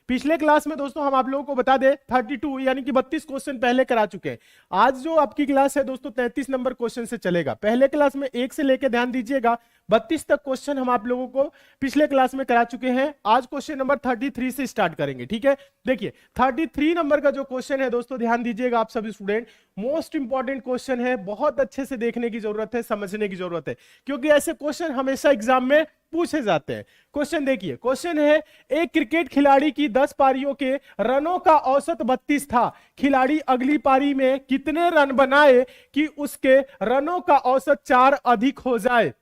पिछले क्लास में दोस्तों हम आप लोगों को बता दें 32 यानी कि 32 क्वेश्चन पहले करा चुके हैं। आज जो आपकी क्लास है दोस्तों 33 नंबर क्वेश्चन से चलेगा। पहले क्लास में 1 से लेकर ध्यान दीजिएगा 32 तक क्वेश्चन हम आप लोगों को पिछले क्लास में करा चुके हैं। आज क्वेश्चन नंबर 33 से स्टार्ट करेंगे, ठीक है। देखिए 33 नंबर का जो क्वेश्चन है दोस्तों, ध्यान दीजिएगा आप सभी स्टूडेंट, मोस्ट इंपॉर्टेंट क्वेश्चन है, बहुत अच्छे से देखने की जरूरत है, समझने की जरूरत है, क्योंकि ऐसे क्वेश्चन हमेशा एग्जाम में पूछे जाते हैं। क्वेश्चन देखिए, क्वेश्चन है एक क्रिकेट खिलाड़ी की 10 पारियों के रनों का औसत 32 था। खिलाड़ी अगली पारी में कितने रन बनाए कि उसके रनों का औसत 4 अधिक हो जाए।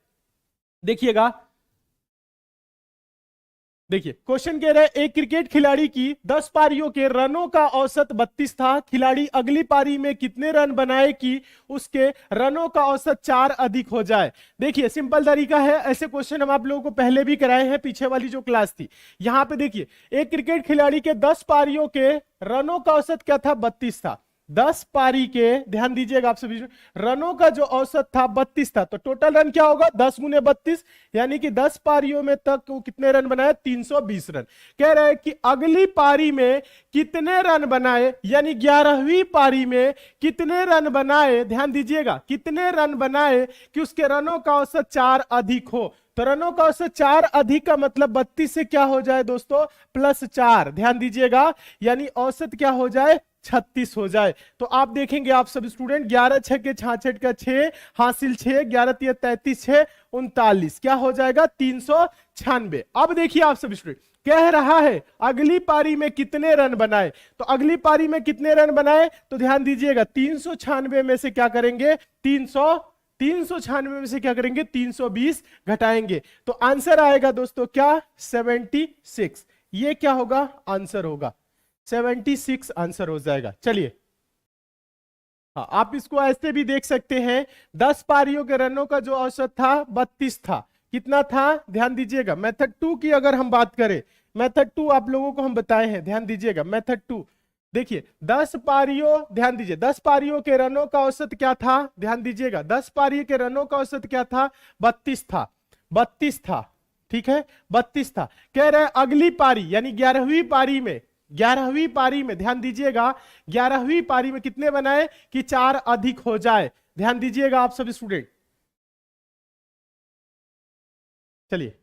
देखिएगा, देखिए क्वेश्चन कह रहा है एक क्रिकेट खिलाड़ी की 10 पारियों के रनों का औसत 32 था। खिलाड़ी अगली पारी में कितने रन बनाए कि उसके रनों का औसत 4 अधिक हो जाए। देखिए सिंपल तरीका है, ऐसे क्वेश्चन हम आप लोगों को पहले भी कराए हैं, पीछे वाली जो क्लास थी। यहां पे देखिए एक क्रिकेट खिलाड़ी के 10 पारियों के रनों का औसत क्या था, 32 था। 10 पारी के, ध्यान दीजिएगा आप सभी, रनों का जो औसत था 32 था। तो टोटल रन क्या होगा, 10 गुने 32, यानी कि 10 पारियों में तक वो कितने रन बनाए, 320 रन। कह रहे हैं कि अगली पारी में कितने रन बनाए, यानी 11वीं पारी में कितने रन बनाए, ध्यान दीजिएगा, कितने रन बनाए कि उसके रनों का औसत 4 अधिक हो। तो रनों का औसत 4 अधिक का मतलब 32 से क्या हो जाए दोस्तों, +4, ध्यान दीजिएगा, यानी औसत क्या हो जाए, 36 हो जाए। तो आप देखेंगे आप सब स्टूडेंट, 11 6 के 66 का 6 हासिल 6, 11 3 33 6 39, क्या हो जाएगा, 396। अब देखिए आप सब स्टूडेंट, कह रहा है अगली पारी में कितने रन बनाए। तो अगली पारी में कितने रन बनाए, तो ध्यान दीजिएगा 396 में से क्या करेंगे, 396 में से क्या करेंगे, 320 घटाएंगे। तो आंसर आएगा दोस्तों क्या, 76। ये क्या होगा, आंसर होगा 76, आंसर हो जाएगा। चलिए, हाँ आप इसको ऐसे भी देख सकते हैं, 10 पारियों के रनों का जो औसत था 32 था। कितना था, ध्यान दीजिएगा, मेथड 2 की अगर हम बात करें, मेथड 2 आप लोगों को हम बताए हैं, ध्यान दीजिएगा, मेथड 2 देखिए 10 पारियों, ध्यान दीजिए 10 पारियों के रनों का औसत क्या था, ध्यान दीजिएगा 10 पारी के रनों का औसत क्या था, 32 था, 32 था, ठीक है, 32 था। कह रहे हैं अगली पारी यानी 11वीं पारी में, 11वीं पारी में ध्यान दीजिएगा, 11वीं पारी में कितने बनाए कि 4 अधिक हो जाए। ध्यान दीजिएगा आप सभी स्टूडेंट। चलिए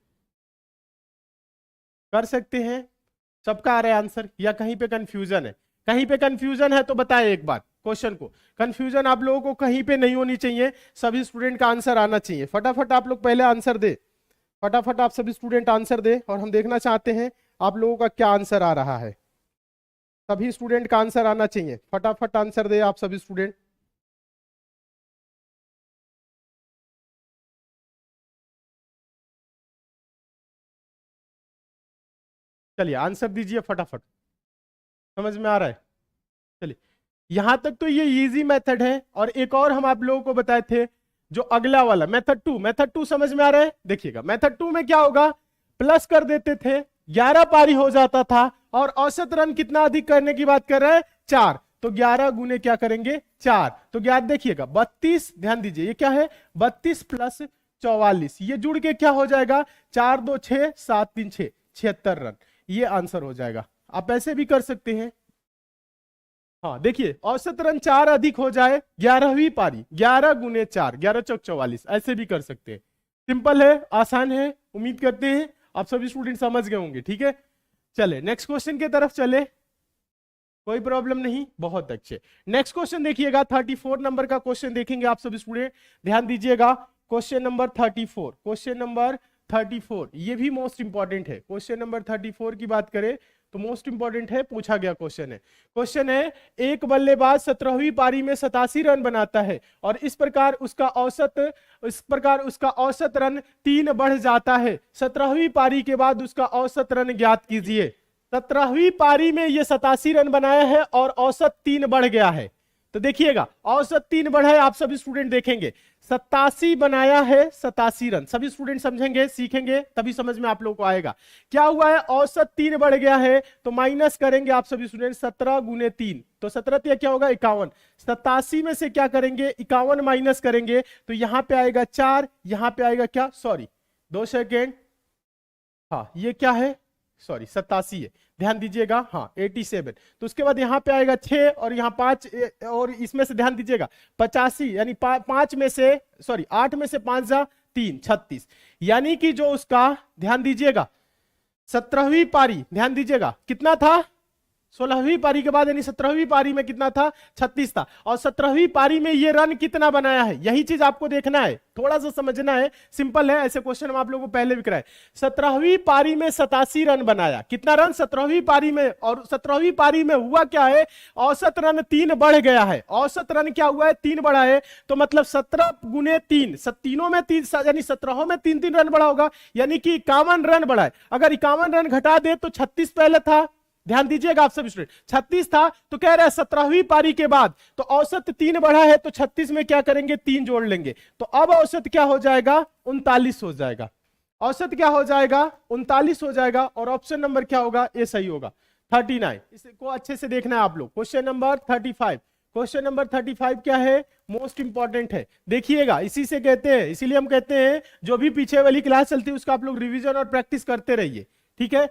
कर सकते हैं, सबका आ रहा है आंसर या कहीं पे कंफ्यूजन है, कहीं पे कंफ्यूजन है तो बताएं एक बार क्वेश्चन को। कंफ्यूजन आप लोगों को कहीं पे नहीं होनी चाहिए, सभी स्टूडेंट का आंसर आना चाहिए। फटाफट आप लोग पहले आंसर दे, फटाफट आप सभी स्टूडेंट आंसर दे, और हम देखना चाहते हैं आप लोगों का क्या आंसर आ रहा है। सभी स्टूडेंट का आंसर आना चाहिए, फटाफट आंसर दे आप सभी स्टूडेंट। चलिए आंसर दीजिए फटाफट, समझ में आ रहा है। चलिए यहां तक तो ये इजी मेथड है, और एक और हम आप लोगों को बताए थे जो अगला वाला मेथड 2, मेथड 2 समझ में आ रहा है। देखिएगा मेथड 2 में क्या होगा, प्लस कर देते थे, 11 पारी हो जाता था, और औसत रन कितना अधिक करने की बात कर रहे हैं, 4। तो 11 गुने क्या करेंगे, 4। तो 11 देखिएगा 32, ध्यान दीजिए ये क्या है, 32 + 44, ये जुड़ के क्या हो जाएगा, 4 2 6 7 3 6, 76 रन। ये आंसर हो जाएगा। आप ऐसे भी कर सकते हैं, हाँ देखिए औसत रन 4 अधिक हो जाए 11वीं पारी, 11 गुने 4, 11 चौक 44, ऐसे भी कर सकते हैं। सिंपल है, आसान है, उम्मीद करते हैं आप सभी स्टूडेंट समझ गए होंगे, ठीक है। चले नेक्स्ट क्वेश्चन की तरफ चले, कोई प्रॉब्लम नहीं, बहुत अच्छे। नेक्स्ट क्वेश्चन देखिएगा, 34 नंबर का क्वेश्चन देखेंगे आप सभी स्टूडेंट, ध्यान दीजिएगा। क्वेश्चन नंबर 34, क्वेश्चन नंबर 34, ये भी मोस्ट इंपॉर्टेंट है। क्वेश्चन नंबर 34 की बात करें तो मोस्ट इंपॉर्टेंट है, पूछा गया क्वेश्चन है। क्वेश्चन है एक बल्लेबाज 17वीं पारी में 87 रन बनाता है, और इस प्रकार उसका औसत रन 3 बढ़ जाता है। 17वीं पारी के बाद उसका औसत रन ज्ञात कीजिए। 17वीं पारी में ये 87 रन बनाया है और औसत 3 बढ़ गया है। तो देखिएगा औसत 3 बढ़ा है, आप सभी स्टूडेंट देखेंगे 87 बनाया है, 87 रन, सभी स्टूडेंट समझेंगे, सीखेंगे, तभी समझ में आप लोगों को आएगा। क्या हुआ है, औसत 3 बढ़ गया है, तो माइनस करेंगे आप सभी स्टूडेंट, 17 गुने 3, तो 17 क्या होगा, 51। 87 में से क्या करेंगे, 51 माइनस करेंगे, तो यहां पे आएगा 4, यहां पे आएगा क्या, सॉरी 2 सेकेंड, हाँ ये क्या है, सॉरी 87 है, ध्यान दीजिएगा, हाँ 87। तो उसके बाद यहाँ पे आएगा 6 और यहाँ 5 और इसमें से ध्यान दीजिएगा 85, यानी 5 में से सॉरी 8 में से 5 जा 3, 36। यानी कि जो उसका ध्यान दीजिएगा 17वीं पारी, ध्यान दीजिएगा कितना था, 16वीं पारी के बाद यानी 17वीं पारी में कितना था, 36 था। और 17वीं पारी में ये रन कितना बनाया है, यही चीज आपको देखना है, थोड़ा सा समझना है, सिंपल है, ऐसे क्वेश्चन हम आप लोगों को पहले भी कराए। 17वीं पारी में 87 रन बनाया, कितना रन 17वीं पारी में, और 17वीं पारी में हुआ क्या है, औसत रन 3 बढ़ गया है, औसत रन क्या हुआ है, 3 बढ़ा है। तो मतलब 17 गुने 3, तीनों में 3 यानी 17 में 3 रन बढ़ा होगा, यानी कि 51 रन बढ़ा है। अगर 51 रन घटा दे तो 36 पहले था, ध्यान दीजिएगा आप सब स्टूडेंट, 36 था, तो कह रहा है 17वीं पारी के बाद तो औसत 3 बढ़ा है, तो 36 में क्या करेंगे, 3 जोड़ लेंगे, तो अब औसत क्या हो जाएगा, 39 हो जाएगा। औसत क्या हो जाएगा, 39 हो जाएगा। और ऑप्शन नंबर क्या होगा, ये सही होगा, 39। इसको अच्छे से देखना है आप लोग। क्वेश्चन नंबर 35, क्वेश्चन नंबर 35 क्या है, मोस्ट इंपॉर्टेंट है, देखिएगा, इसी से कहते हैं, इसीलिए हम कहते हैं जो भी पीछे वाली क्लास चलती है उसका आप लोग रिवीजन और प्रैक्टिस करते रहिए, ठीक है,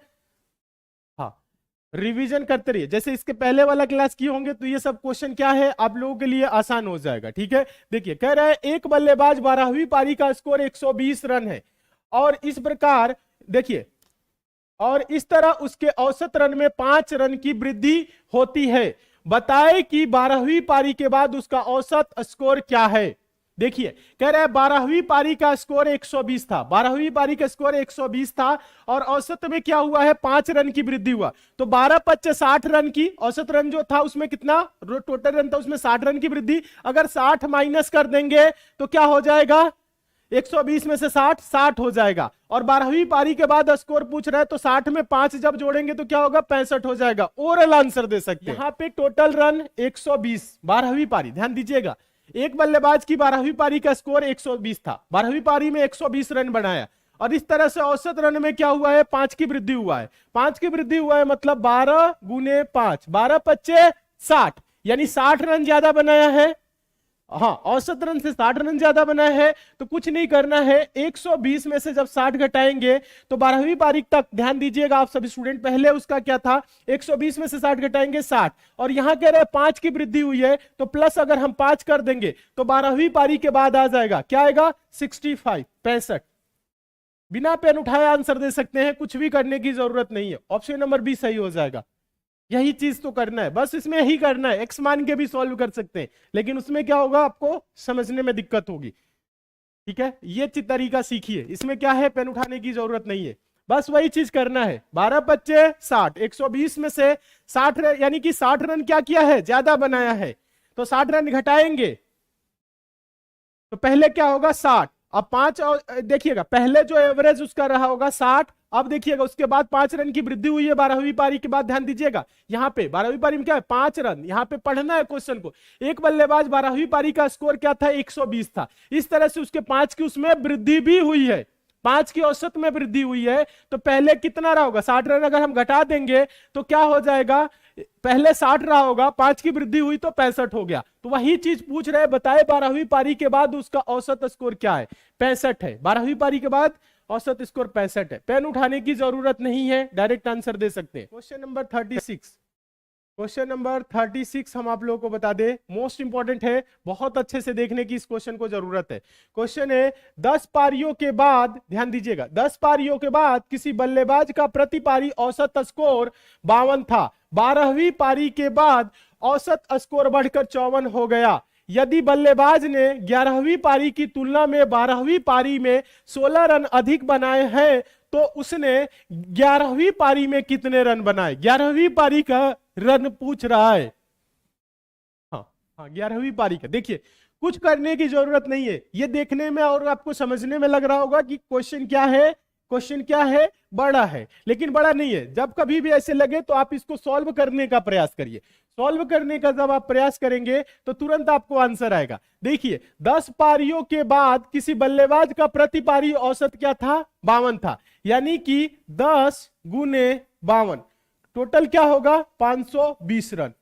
रिवीजन करते रहिए। जैसे इसके पहले वाला क्लास किए होंगे तो ये सब क्वेश्चन क्या है आप लोगों के लिए आसान हो जाएगा, ठीक है। देखिए कह रहा है एक बल्लेबाज 12वीं पारी का स्कोर 120 रन है, और इस प्रकार देखिए, और इस तरह उसके औसत रन में 5 रन की वृद्धि होती है। बताए कि 12वीं पारी के बाद उसका औसत स्कोर क्या है। देखिए कह रहा है 12वीं पारी का स्कोर 120 था, 12वीं पारी का स्कोर 120 था, और औसत में क्या हुआ है, 5 रन की वृद्धि हुआ। तो 12 25 60 रन की औसत रन जो था उसमें कितना टोटल रन था, उसमें 60 रन की वृद्धि। अगर 60 माइनस कर देंगे तो क्या हो जाएगा, 120 में से 60 हो जाएगा। और 12वीं पारी के बाद स्कोर पूछ रहा है, तो 60 में 5 जब जोड़ेंगे तो क्या होगा, 65 हो जाएगा। ओरल आंसर दे सकते हैं। यहां पे टोटल रन 120, 12वीं पारी, ध्यान दीजिएगा, एक बल्लेबाज की 12वीं पारी का स्कोर 120 था, 12वीं पारी में 120 रन बनाया, और इस तरह से औसत रन में क्या हुआ है, 5 की वृद्धि हुआ है। 5 की वृद्धि हुआ है मतलब 12 गुने 5, 12 25 60, यानी 60 रन ज्यादा बनाया है। हाँ, औसत रन से 60 रन ज्यादा बना है। तो कुछ नहीं करना है, 120 में से जब 60 घटाएंगे तो 12वीं पारी तक, ध्यान दीजिएगा आप सभी स्टूडेंट, पहले उसका क्या था, 120 में से 60 घटाएंगे 60, और यहां कह रहे हैं 5 की वृद्धि हुई है, तो प्लस अगर हम 5 कर देंगे तो 12वीं पारी के बाद आ जाएगा, क्या आएगा, 65, 65। बिना पेन उठाए आंसर दे सकते हैं, कुछ भी करने की जरूरत नहीं है, ऑप्शन नंबर बी सही हो जाएगा। यही चीज तो करना है, बस इसमें यही करना है। एक्स मान के भी सॉल्व कर सकते हैं, लेकिन उसमें क्या होगा, आपको समझने में दिक्कत होगी, ठीक है। ये तरीका सीखिए, इसमें क्या है, पेन उठाने की जरूरत नहीं है, बस वही चीज करना है। 12 25 60, 120 में से 60 रन, यानी कि 60 रन क्या किया है, ज्यादा बनाया है, तो 60 रन घटाएंगे तो पहले क्या होगा, 60। अब 5 देखिएगा, पहले जो एवरेज उसका रहा होगा 60, अब देखिएगा उसके बाद 5 रन की वृद्धि हुई है 12वीं पारी के बाद। ध्यान दीजिएगा यहां पे 12वीं पारी में क्या है, 5 रन, यहां पे पढ़ना है क्वेश्चन को। एक बल्लेबाज 12वीं पारी का स्कोर क्या था, 120 था, इस तरह से उसके 5 की उसमें वृद्धि भी हुई है, 5 की औसत में वृद्धि हुई है। तो पहले कितना रहा होगा, 60 रन, अगर हम घटा देंगे तो क्या हो जाएगा, पहले 60 रहा होगा, 5 की वृद्धि हुई तो 65 हो गया। तो वही चीज पूछ रहे, बताए 12वीं पारी के बाद उसका औसत स्कोर क्या है, 65 है, 12वीं पारी के बाद औसत स्कोर 65 है। पेन उठाने की जरूरत नहीं है, डायरेक्ट आंसर दे सकते हैं। क्वेश्चन नंबर 36, क्वेश्चन नंबर 36 हम आप लोगों को बता दें, मोस्ट इंपॉर्टेंट है, बहुत अच्छे से देखने की इस क्वेश्चन को जरूरत है। क्वेश्चन है 10 पारियों के बाद, ध्यान दीजिएगा, 10 पारियों के बाद किसी बल्लेबाज का प्रति पारी औसत स्कोर 52 था, 12वीं पारी के बाद औसत स्कोर बढ़कर 54 हो गया। यदि बल्लेबाज ने 11वीं पारी की तुलना में 12वीं पारी में 16 रन अधिक बनाए हैं, तो उसने 11वीं पारी में कितने रन बनाए। 11वीं पारी का रन पूछ रहा है, हाँ 11वीं पारी का। देखिए कुछ करने की जरूरत नहीं है, ये देखने में और आपको समझने में लग रहा होगा कि क्वेश्चन क्या है, क्वेश्चन क्या है, बड़ा है, लेकिन बड़ा नहीं है। जब कभी भी ऐसे लगे तो आप इसको सॉल्व करने का प्रयास करिए। सॉल्व करने का जब आप प्रयास करेंगे तो तुरंत आपको आंसर आएगा। देखिए 10 पारियों के बाद किसी बल्लेबाज का प्रति पारी औसत क्या था, 52 था, यानी कि 10 गुने 52, टोटल क्या होगा, 520 रन।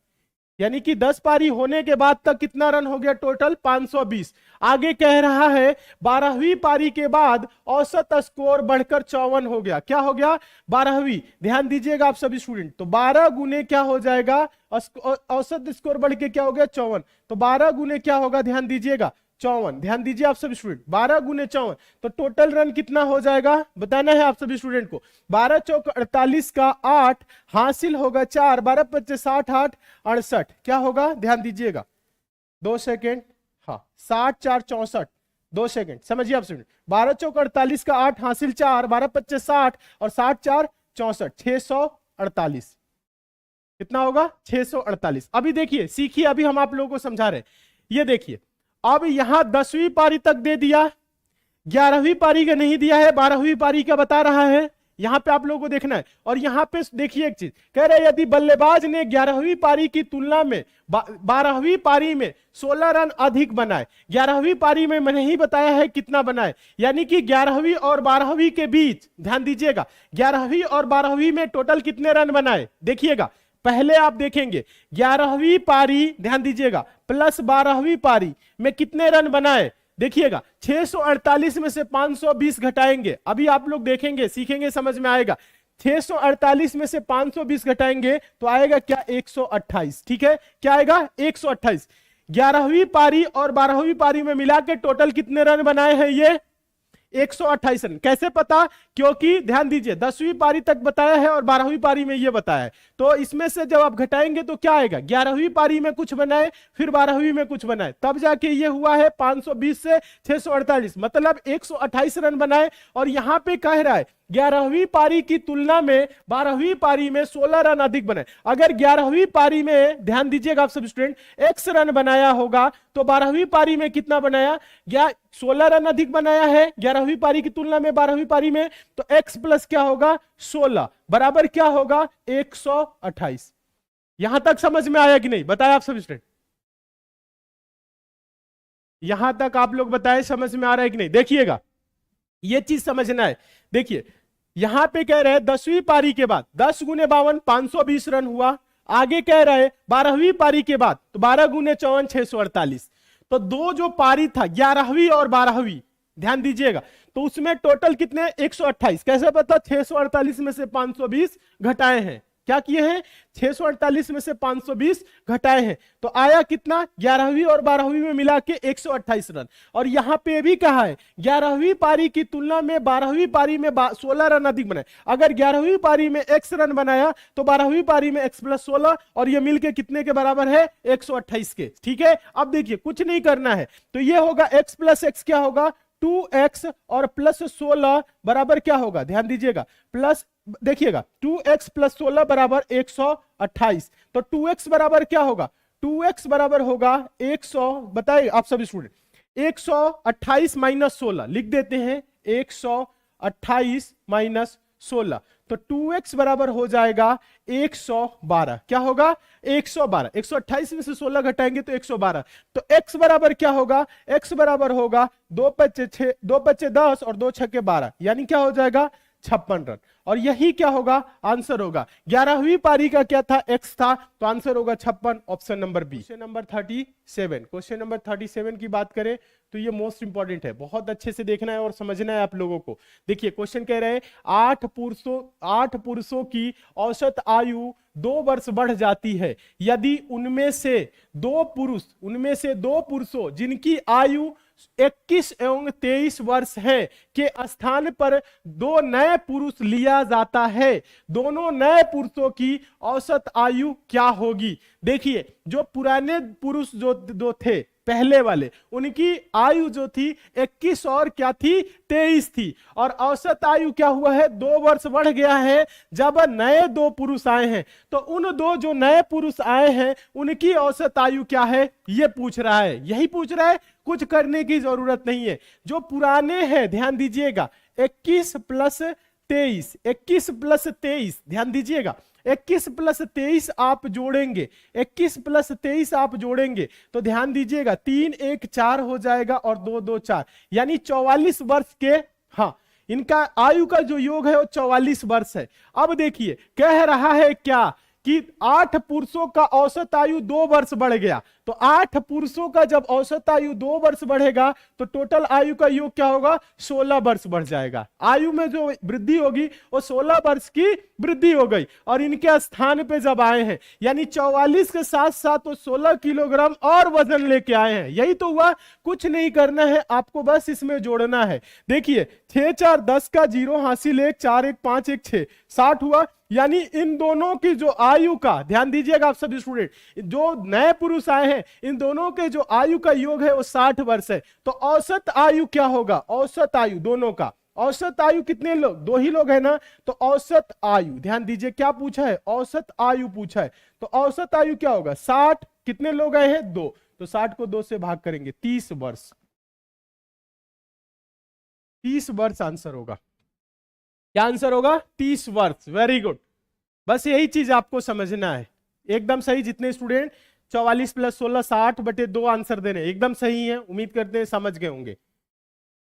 यानी कि 10 पारी होने के बाद तक कितना रन हो गया टोटल 520। आगे कह रहा है 12वीं पारी के बाद औसत स्कोर बढ़कर 54 हो गया। क्या हो गया? 12वीं। ध्यान दीजिएगा आप सभी स्टूडेंट, तो 12 गुने क्या हो जाएगा, औसत स्कोर बढ़ के क्या हो गया 54, तो 12 गुने क्या होगा, ध्यान दीजिएगा 54। ध्यान दीजिए आप सभी स्टूडेंट, 12 गुने 54, तो टोटल रन कितना हो जाएगा बताना है आप सभी स्टूडेंट को। 12 चौक 48 का 8 हासिल होगा 4, 12 25 60 8 68, क्या होगा ध्यान दीजिएगा 2 सेकेंड, हाँ 60 4 64, 2 सेकेंड समझिए आप स्टूडेंट। 12 चौक 48 का 8 हासिल 4, 12 25 60 और 60 4 64, 648 कितना होगा 648। अभी देखिए सीखिए, अभी हम आप लोगों को समझा रहे हैं। ये देखिए अब यहां 10वीं पारी तक दे दिया, 11वीं पारी का नहीं दिया है, 12वीं पारी का बता रहा है, यहां पे आप लोगों को देखना है। और यहां पे देखिए एक चीज कह रहे, यदि बल्लेबाज ने 11वीं पारी की तुलना में 12वीं पारी में 16 रन अधिक बनाए, 11वीं पारी में मैंने ही बताया है कितना बनाए, यानी कि 11वीं और 12वीं के बीच, ध्यान दीजिएगा 11वीं और 12वीं में टोटल कितने रन बनाए। देखिएगा पहले आप देखेंगे 11वीं पारी, ध्यान दीजिएगा प्लस 12वीं पारी में कितने रन बनाए। देखिएगा 648 में से 520 घटाएंगे, अभी आप लोग देखेंगे सीखेंगे समझ में आएगा। 648 में से 520 घटाएंगे तो आएगा क्या 128, ठीक है क्या आएगा 128। 11वीं पारी और 12वीं पारी में मिला के टोटल कितने रन बनाए हैं ये 128 रन। कैसे पता? क्योंकि ध्यान दीजिए 10वीं पारी तक बताया है और 12वीं पारी में ये बताया है, तो इसमें से जब आप घटाएंगे तो क्या आएगा, 11वीं पारी में कुछ बनाए फिर 12वीं में कुछ बनाए, तब जाके ये हुआ है 520 से 648, मतलब 128 रन बनाए। और यहां पे कह रहा है 11वीं पारी की तुलना में 12वीं पारी में 16 रन अधिक बनाए। अगर 11वीं पारी में, ध्यान दीजिएगा आप सब स्टूडेंट, x रन बनाया होगा तो 12वीं पारी में कितना बनाया, 16 रन अधिक बनाया है 11वीं पारी की तुलना में 12वीं पारी में, तो x प्लस क्या होगा 16 बराबर क्या होगा 128। यहां तक समझ में आया कि नहीं बताया आप सब स्टूडेंट? यहां तक आप लोग बताए समझ में आ रहा है कि नहीं? देखिएगा ये चीज समझना है। देखिए यहां पे कह रहे हैं 10वीं पारी के बाद 10 गुने 52 520 रन हुआ। आगे कह रहे हैं 12वीं पारी के बाद तो 12 गुने 54 648। तो दो जो पारी था 11वीं और 12वीं, ध्यान दीजिएगा, तो उसमें टोटल कितने 128। कैसे पता? 648 में से 520 घटाए हैं। क्या किए हैं 648 में से 520 घटाए हैं, तो आया कितना 11वीं और 12वीं में मिला के 128 रन। और यहां पे भी कहा है 11वीं पारी की तुलना में 12वीं पारी में 16 रन अधिक बनाए। अगर 11वीं पारी में x रन बनाया तो 12वीं पारी में x प्लस 16, और ये मिलके कितने के बराबर है 128 के, ठीक है। अब देखिए कुछ नहीं करना है, तो ये होगा x प्लस x क्या होगा 2x और प्लस 16 बराबर क्या होगा, ध्यान दीजिएगा प्लस, देखिएगा 2x प्लस 16 बराबर 128। तो 2x बराबर क्या होगा, 2x बराबर होगा 100, बताइए आप सभी स्टूडेंट, 128 माइनस 16 लिख देते हैं, 128 माइनस 16, तो 2x बराबर हो जाएगा 112। क्या होगा 112। 128 में से 16 घटाएंगे तो 112। तो x बराबर क्या होगा, x बराबर होगा 2 पच्चे 6, 2 पच्चे 10 और 2 छक्के 12, यानी क्या हो जाएगा 56 रन। और यही क्या होगा आंसर होगा। 11वीं पारी का क्या था x था, तो आंसर होगा 56, option number B. Question number 37, question number 37 की बात करें तो ये मोस्ट इंपॉर्टेंट है, बहुत अच्छे से देखना है और समझना है आप लोगों को। देखिए क्वेश्चन कह रहे हैं 8 पुरुषों की औसत आयु 2 वर्ष बढ़ जाती है यदि उनमें से दो पुरुषों जिनकी आयु 21 एवं 23 वर्ष है के स्थान पर 2 नए पुरुष लिया जाता है, दोनों नए पुरुषों की औसत आयु क्या होगी। देखिए जो पुराने पुरुष जो दो थे पहले वाले, उनकी आयु जो थी 21 और क्या थी 23 थी, और औसत आयु क्या हुआ है 2 वर्ष बढ़ गया है जब नए 2 पुरुष आए हैं। तो उन 2 जो नए पुरुष आए हैं उनकी औसत आयु क्या है ये पूछ रहा है, यही पूछ रहा है, कुछ करने की जरूरत नहीं है। जो पुराने हैं ध्यान दीजिएगा 21 प्लस 23, 21 प्लस 23, ध्यान दीजिएगा 21 प्लस 23 आप जोड़ेंगे, 21 प्लस 23 आप जोड़ेंगे तो ध्यान दीजिएगा 3 1 4 हो जाएगा और 2 2 4, यानी 44 वर्ष के, हाँ इनका आयु का जो योग है वो 44 वर्ष है। अब देखिए कह रहा है क्या कि 8 पुरुषों का औसत आयु 2 वर्ष बढ़ गया, तो 8 पुरुषों का जब औसत आयु 2 वर्ष बढ़ेगा तो टोटल आयु का योग क्या होगा, 16 वर्ष बढ़ जाएगा। आयु में जो वृद्धि होगी वो 16 वर्ष की वृद्धि हो गई। और इनके स्थान पे जब आए हैं, यानी 44 के साथ साथ वो 16 किलोग्राम और वजन लेके आए हैं। यही तो हुआ, कुछ नहीं करना है आपको, बस इसमें जोड़ना है। देखिए 6 4 10 का 0 हासिल 1 4 1 5 1 6 60 हुआ। यानी इन दोनों की जो आयु का, ध्यान दीजिएगा आप सभी स्टूडेंट, जो नए पुरुष आए हैं इन दोनों के जो आयु का योग है वो 60 वर्ष है। तो औसत आयु क्या होगा, औसत आयु दोनों का, औसत आयु कितने लोग, 2 ही लोग है ना, तो औसत आयु, ध्यान दीजिए क्या पूछा है, औसत आयु पूछा है। तो औसत आयु क्या होगा, 60, कितने लोग आए हैं 2, तो 60 को 2 से भाग करेंगे, 30 वर्ष, 30 वर्ष आंसर होगा। क्या आंसर होगा, 30 वर्ष। वेरी गुड, बस यही चीज आपको समझना है। एकदम सही, जितने स्टूडेंट 44 + 16 60/2 आंसर दे रहे हैं एकदम सही है, उम्मीद करते हैं समझ गए होंगे।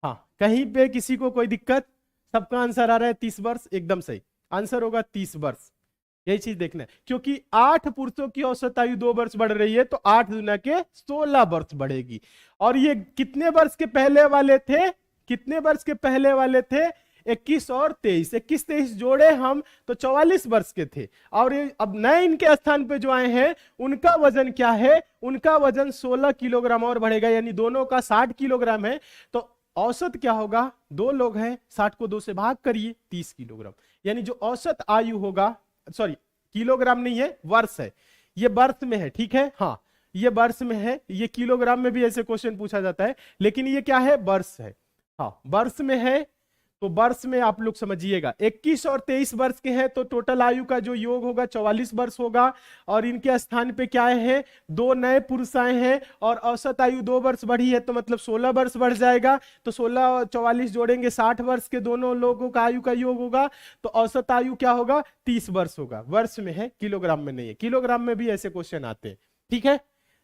हाँ, कहीं पे किसी को कोई दिक्कत, सबका आंसर आ रहा है 30 वर्ष, एकदम सही आंसर होगा 30 वर्ष। यही चीज देखना है, क्योंकि 8 पुरुषों की औसत आयु 2 वर्ष बढ़ रही है तो 8 गुना के 16 वर्ष बढ़ेगी। और ये कितने वर्ष के पहले वाले थे, कितने वर्ष के पहले वाले थे, 21 और 23, 21 23 जोड़े हम तो 44 वर्ष के थे। और ये अब नए इनके स्थान पे जो आए हैं उनका वजन क्या है, उनका वजन 16 किलोग्राम और बढ़ेगा, यानी दोनों का 60 किलोग्राम है। तो औसत क्या होगा, 2 लोग हैं, 60 को 2 से भाग करिए, 30 किलोग्राम। यानी जो औसत आयु होगा, सॉरी किलोग्राम नहीं है, वर्ष है, ये वर्ष में है, ठीक है, हाँ ये वर्ष में है, ये किलोग्राम में भी ऐसे क्वेश्चन पूछा जाता है, लेकिन ये क्या है, वर्ष है, हाँ वर्ष में है। तो वर्ष में आप लोग समझिएगा, 21 और 23 वर्ष के हैं तो टोटल आयु का जो योग होगा 44 वर्ष होगा। और इनके स्थान पे क्या है, 2 नए पुरुष आए हैं और औसत आयु 2 वर्ष बढ़ी है, तो मतलब 16 वर्ष बढ़ जाएगा। तो 16 और 44 जोड़ेंगे, 60 वर्ष के दोनों लोगों का आयु का योग होगा, तो औसत आयु क्या होगा, 30 वर्ष होगा। वर्ष में है, किलोग्राम में नहीं है, किलोग्राम में भी ऐसे क्वेश्चन आते हैं, ठीक है।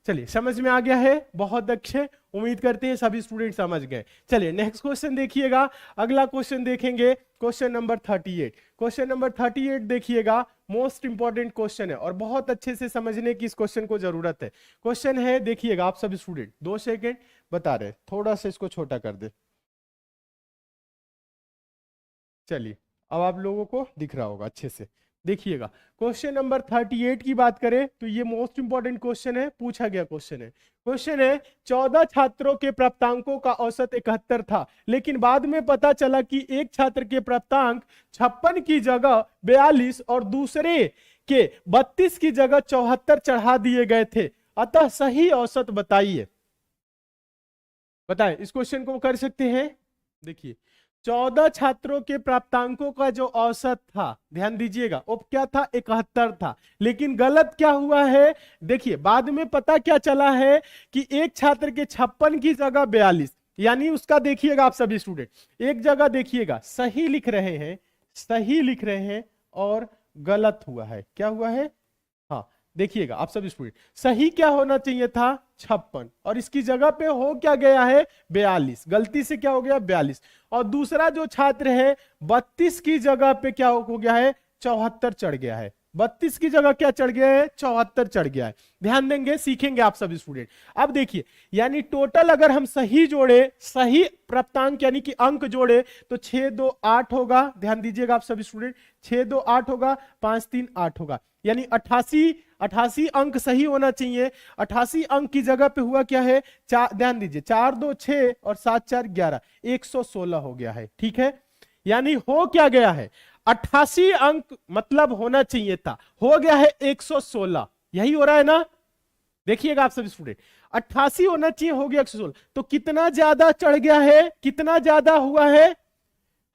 चलिए समझ में आ गया है, बहुत अच्छे, उम्मीद करते हैं सभी स्टूडेंट समझ गए। चलिए नेक्स्ट क्वेश्चन देखिएगा, अगला क्वेश्चन देखेंगे, क्वेश्चन नंबर 38। क्वेश्चन नंबर 38 देखिएगा, मोस्ट इंपॉर्टेंट क्वेश्चन है और बहुत अच्छे से समझने की इस क्वेश्चन को जरूरत है। क्वेश्चन है, देखिएगा आप सभी स्टूडेंट, 2 सेकेंड बता रहे, थोड़ा सा इसको छोटा कर दे। चलिए अब आप लोगों को दिख रहा होगा अच्छे से, देखिएगा क्वेश्चन नंबर 38 की बात करें तो ये मोस्ट इंपॉर्टेंट क्वेश्चन है, पूछा गया क्वेश्चन है। क्वेश्चन है, 14 छात्रों के प्राप्तांकों का औसत 71 था, लेकिन बाद में पता चला कि एक छात्र के प्राप्तांक 56 की जगह 42 और दूसरे के 32 की जगह 74 चढ़ा दिए गए थे, अतः सही औसत बताइए। बताएं, इस क्वेश्चन को कर सकते हैं। देखिए 14 छात्रों के प्राप्तांकों का जो औसत था, ध्यान दीजिएगा, वो क्या था, 71 था, लेकिन गलत क्या हुआ है, देखिए बाद में पता क्या चला है कि एक छात्र के 56 की जगह 42, यानी उसका देखिएगा आप सभी स्टूडेंट, एक जगह देखिएगा सही लिख रहे हैं, सही लिख रहे हैं और गलत हुआ है, क्या हुआ है, हाँ देखिएगा आप सभी स्टूडेंट, सही क्या होना चाहिए था 56 और इसकी जगह पे हो क्या गया है 42, गलती से क्या हो गया 42। और दूसरा जो छात्र है 32 की जगह पे क्या हो गया है 74 चढ़ गया है, 32 की जगह क्या चढ़ गया है 74 चढ़ गया है। ध्यान देंगे, सीखेंगे आप सभी स्टूडेंट। अब देखिए, यानी टोटल अगर हम सही जोड़े, सही प्राप्तांक यानी कि अंक जोड़े तो 6 2 8 होगा, ध्यान दीजिएगा आप सभी स्टूडेंट, 6 2 8 होगा, 5 3 8 होगा, यानी 88 अंक सही होना चाहिए। 88 अंक की जगह पे हुआ क्या है, ध्यान दीजिए 4 2 6 और 7 4 11, 116 हो गया है, ठीक है। यानी हो क्या गया है, 88 अंक मतलब होना चाहिए था, हो गया है 116, यही हो रहा है ना, देखिएगा आप सभी स्टूडेंट, 88 होना चाहिए, हो गया 116, तो कितना ज्यादा चढ़ गया है, कितना ज्यादा हुआ है,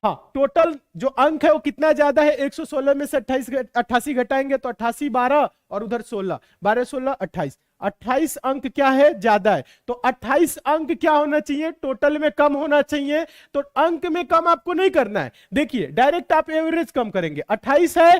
हाँ टोटल जो अंक है वो कितना ज्यादा है, 116 में से 88 घटाएंगे तो 88 12 और उधर 16, 12 16 28, 28 अंक क्या है ज्यादा है, तो 28 अंक क्या होना चाहिए, टोटल में कम होना चाहिए। तो अंक में कम आपको नहीं करना है, देखिए डायरेक्ट आप एवरेज कम करेंगे, 28 है,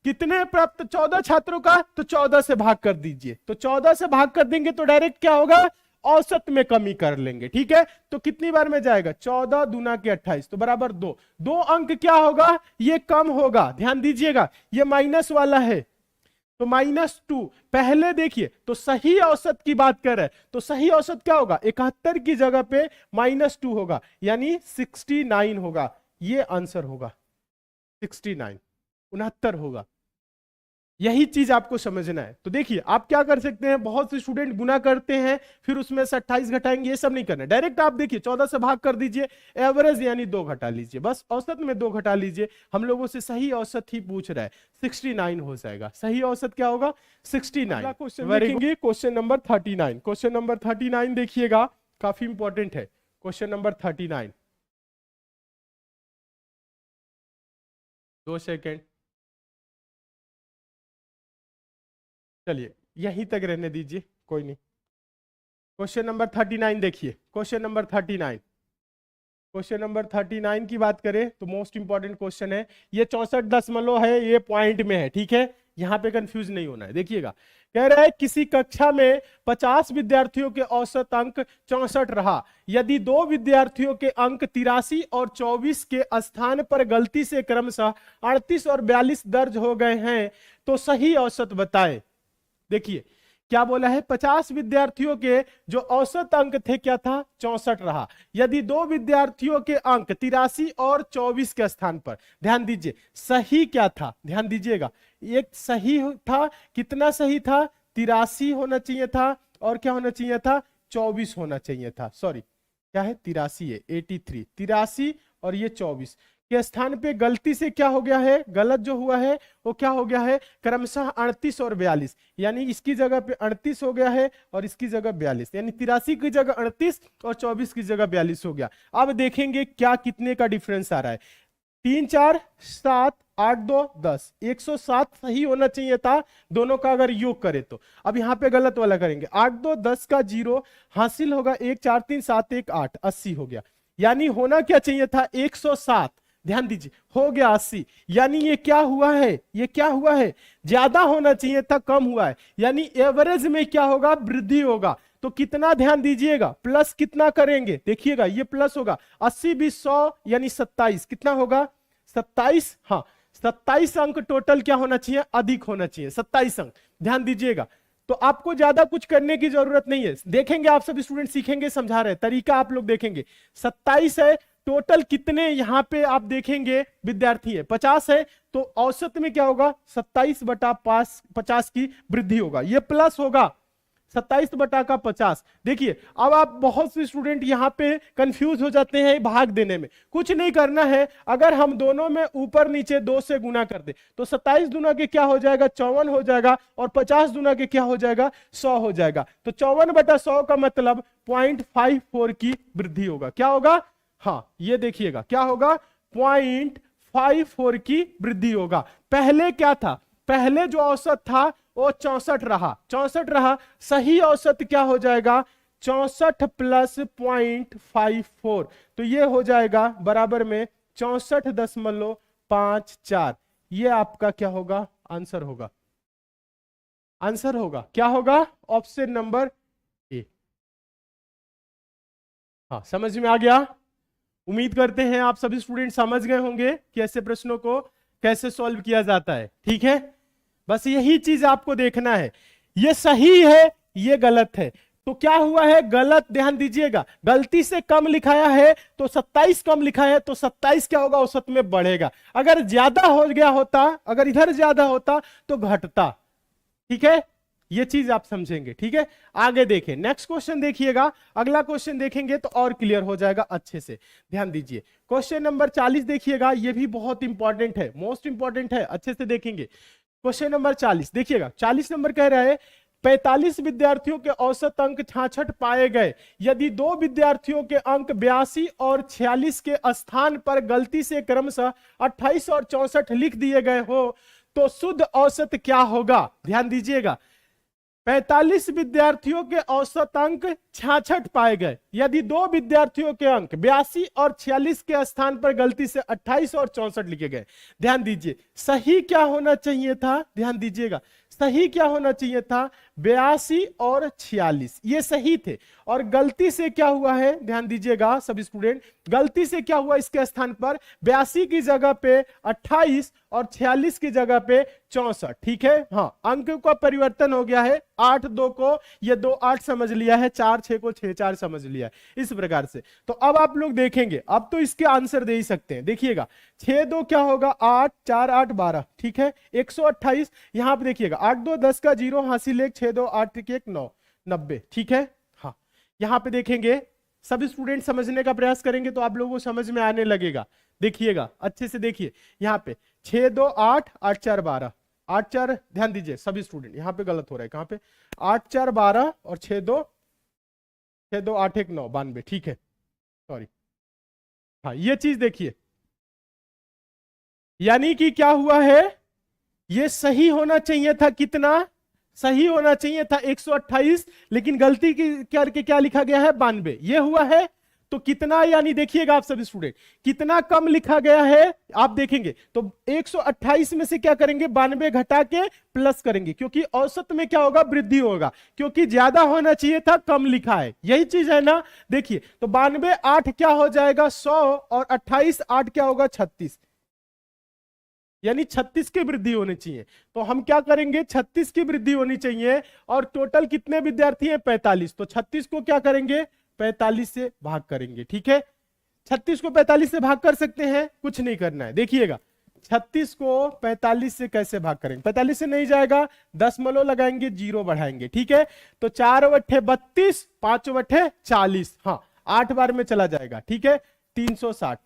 कितने प्राप्त 14 छात्रों का, तो 14 से भाग कर दीजिए, तो 14 से भाग कर देंगे तो डायरेक्ट क्या होगा, औसत में कमी कर लेंगे, ठीक है। तो कितनी बार में जाएगा, 14 दूना के 28, तो बराबर 2, 2 अंक क्या होगा, ये कम होगा, ध्यान दीजिएगा ये माइनस वाला है, तो -2। पहले देखिए तो सही औसत की बात कर रहे हैं, तो सही औसत क्या होगा, 71 की जगह पे -2 होगा, यानी 69 होगा। ये आंसर होगा 69, 69 होगा। यही चीज आपको समझना है। तो देखिए आप क्या कर सकते हैं, बहुत से स्टूडेंट गुना करते हैं फिर उसमें से 28 घटाएंगे, ये सब नहीं करना। डायरेक्ट आप देखिए 14 से भाग कर दीजिए, एवरेज यानी 2 घटा लीजिए, बस औसत में 2 घटा लीजिए। हम लोगों से सही औसत ही पूछ रहा है, 69 हो जाएगा। सही औसत क्या होगा, 69। क्वेश्चन देखेंगे, क्वेश्चन नंबर 39। क्वेश्चन नंबर 39 देखिएगा, काफी इंपॉर्टेंट है क्वेश्चन नंबर 39। 2 सेकेंड, चलिए यहीं तक रहने दीजिए, कोई नहीं। क्वेश्चन नंबर 39 देखिए, क्वेश्चन नंबर 39। क्वेश्चन नंबर 39 की बात करें तो मोस्ट इंपॉर्टेंट क्वेश्चन है। ये 64 है, ये पॉइंट में है, ठीक है, यहां पे कंफ्यूज नहीं होना है। देखिएगा, कह रहा है किसी कक्षा में 50 विद्यार्थियों के औसत अंक 64 रहा, यदि 2 विद्यार्थियों के अंक 83 और 24 के स्थान पर गलती से क्रमशः 38 और 42 दर्ज हो गए हैं, तो सही औसत बताएं। देखिए क्या बोला है, 50 विद्यार्थियों के जो औसत अंक थे क्या था, 64 रहा, यदि 2 विद्यार्थियों के अंक 83 और 24 के स्थान पर, ध्यान दीजिए सही क्या था, ध्यान दीजिएगा, एक सही था, कितना सही था, 83 होना चाहिए था, और क्या होना चाहिए था, 24 होना चाहिए था। सॉरी क्या है, 83 है, 83, 83 और ये 24 के स्थान पे गलती से क्या हो गया है, गलत जो हुआ है वो क्या हो गया है, क्रमशः 38 और 42, यानी इसकी जगह पे 38 हो गया है और इसकी जगह 42, यानी 83 की जगह 38 और 24 की जगह 42 हो गया। अब देखेंगे क्या कितने का डिफरेंस आ रहा है, 3 4 7 8 2 10, 107 सही होना चाहिए था दोनों का अगर योग करे तो। अब यहाँ पे गलत वाला करेंगे, 8 2 10 का 0 हासिल होगा, 1 4 3 7 1 8, 80 हो गया, यानी होना क्या चाहिए था, 107, ध्यान दीजिए हो गया 80, यानी ये क्या हुआ है, ये क्या हुआ है, ज्यादा होना चाहिए था कम हुआ है, यानी एवरेज में क्या होगा, वृद्धि होगा। तो कितना, ध्यान दीजिएगा, प्लस कितना करेंगे, देखिएगा ये प्लस होगा, 80 20 100 यानी 27, कितना होगा 27, हाँ 27 अंक टोटल क्या होना चाहिए, अधिक होना चाहिए, 27 अंक, ध्यान दीजिएगा। तो आपको ज्यादा कुछ करने की जरूरत नहीं है, देखेंगे आप सब स्टूडेंट सीखेंगे, समझा रहे तरीका आप लोग देखेंगे। 27 है, टोटल कितने यहां पे आप देखेंगे विद्यार्थी है, 50 है, तो औसत में क्या होगा, 27/50 की वृद्धि होगा, ये प्लस होगा 27/50। देखिए अब आप बहुत से स्टूडेंट यहां पे कंफ्यूज हो जाते हैं भाग देने में, कुछ नहीं करना है, अगर हम दोनों में ऊपर नीचे 2 से गुना कर दे तो 27 दूना के क्या हो जाएगा, 54 हो जाएगा, और 50 दूना के क्या हो जाएगा, 100 हो जाएगा। तो 54/100 का मतलब 0.54 की वृद्धि होगा, क्या होगा, हाँ ये देखिएगा क्या होगा, 0.54 की वृद्धि होगा। पहले क्या था, पहले जो औसत था वो 64 रहा, 64 रहा, सही औसत क्या हो जाएगा, 64 प्लस 0.54, तो ये हो जाएगा बराबर में 64.54, ये आपका क्या होगा, आंसर होगा, आंसर होगा क्या होगा, ऑप्शन नंबर ए। हाँ समझ में आ गया, उम्मीद करते हैं आप सभी स्टूडेंट समझ गए होंगे कि ऐसे प्रश्नों को कैसे सॉल्व किया जाता है, ठीक है, बस यही चीज आपको देखना है, ये सही है ये गलत है, तो क्या हुआ है, गलत, ध्यान दीजिएगा, गलती से कम लिखाया है तो 27 कम लिखा है, तो 27 क्या होगा, औसत में बढ़ेगा, अगर ज्यादा हो गया होता, अगर इधर ज्यादा होता तो घटता, ठीक है, ये चीज आप समझेंगे, ठीक है। आगे देखें, नेक्स्ट क्वेश्चन देखिएगा, अगला क्वेश्चन देखेंगे तो और क्लियर हो जाएगा अच्छे से, ध्यान दीजिए। क्वेश्चन नंबर 40 देखिएगा, ये भी बहुत इंपॉर्टेंट है, मोस्ट इंपॉर्टेंट है, अच्छे से देखेंगे। क्वेश्चन नंबर 40 देखिएगा, 40 नंबर कह रहा है 45 विद्यार्थियों के औसत अंक 66 पाए गए, यदि 2 विद्यार्थियों के अंक 82 और 46 के स्थान पर गलती से क्रमशः 28 और 64 लिख दिए गए हो, तो शुद्ध औसत क्या होगा, ध्यान दीजिएगा। 45 विद्यार्थियों के औसत अंक 66 पाए गए। यदि दो विद्यार्थियों के अंक 82 और 46 के स्थान पर गलती से 28 और 64 लिखे गए। ध्यान दीजिए, सही क्या होना चाहिए था, ध्यान दीजिएगा, सही क्या होना चाहिए था, 82 और 46 ये सही थे, और गलती से क्या हुआ है, ध्यान दीजिएगा सभी स्टूडेंट, गलती से क्या हुआ, इसके स्थान पर 82 की जगह पे 28 और 46 की जगह पे 64। ठीक है, हाँ, अंक का परिवर्तन हो गया है, 8 2 को ये 2 8 समझ लिया है, 4 6 को 6 4 समझ लिया है, इस प्रकार से। तो अब आप लोग देखेंगे, अब तो इसके आंसर दे ही सकते हैं। देखिएगा 6 2 क्या होगा, 8 4 8 12, ठीक है, 128। यहां पे देखिएगा 8 2 10 का 0 हासिल 1, 6 2 8 1 9 90, ठीक है। हाँ, यहां पे देखेंगे, सभी स्टूडेंट समझने का प्रयास करेंगे तो आप लोगों को समझ में आने लगेगा। देखिएगा अच्छे से, देखिए यहां पे 6 2 8 8 4 12, 8 4, ध्यान दीजिए सभी स्टूडेंट, यहां पे गलत हो रहा है, कहां पे, 8 4 12 और 6 2 8 1 9 92, ठीक है, सॉरी। हाँ, ये चीज देखिए, यानी कि क्या हुआ है, ये सही होना चाहिए था, कितना सही होना चाहिए था 128, लेकिन गलती की करके क्या लिखा गया है, 92, ये हुआ है। तो कितना, यानी देखिएगा आप सभी स्टूडेंट, कितना कम लिखा गया है, आप देखेंगे तो 128 में से क्या करेंगे, 92 घटा के प्लस करेंगे, क्योंकि औसत में क्या होगा, वृद्धि होगा, क्योंकि ज्यादा होना चाहिए था, कम लिखा है, यही चीज है ना। देखिए तो 92 8 क्या हो जाएगा, 100, और 28 8 क्या होगा, 36, यानी 36 की वृद्धि होनी चाहिए। तो हम क्या करेंगे, 36 की वृद्धि होनी चाहिए, और टोटल कितने विद्यार्थी हैं, 45, तो 36 को क्या करेंगे, 45 से भाग करेंगे, ठीक है। 36 को 45 से भाग कर सकते हैं, कुछ नहीं करना है। देखिएगा 36 को 45 से कैसे भाग करेंगे, 45 से नहीं जाएगा, 10 लगाएंगे, 0 बढ़ाएंगे, ठीक है। तो 4 बट्ठे 32, 5 बट्ठे 40, हाँ 8 बार में चला जाएगा, ठीक है, 360।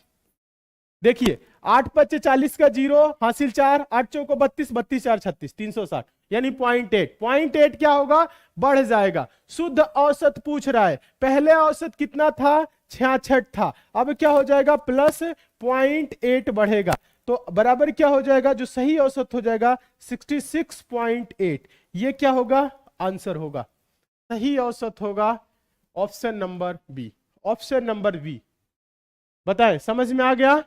देखिए 8 5 40 का 0 हासिल 4, 8 चौको 32, 32 4 36, 360, यानी 0.8, 0.8 क्या होगा, बढ़ जाएगा। शुद्ध औसत पूछ रहा है, पहले औसत कितना था, 66 था, अब क्या हो जाएगा, प्लस 0.8 बढ़ेगा, तो बराबर क्या हो जाएगा, जो सही औसत हो जाएगा 66.8। ये क्या होगा, आंसर होगा, सही औसत होगा option number B, option number B. बताएं, समझ में आ गया।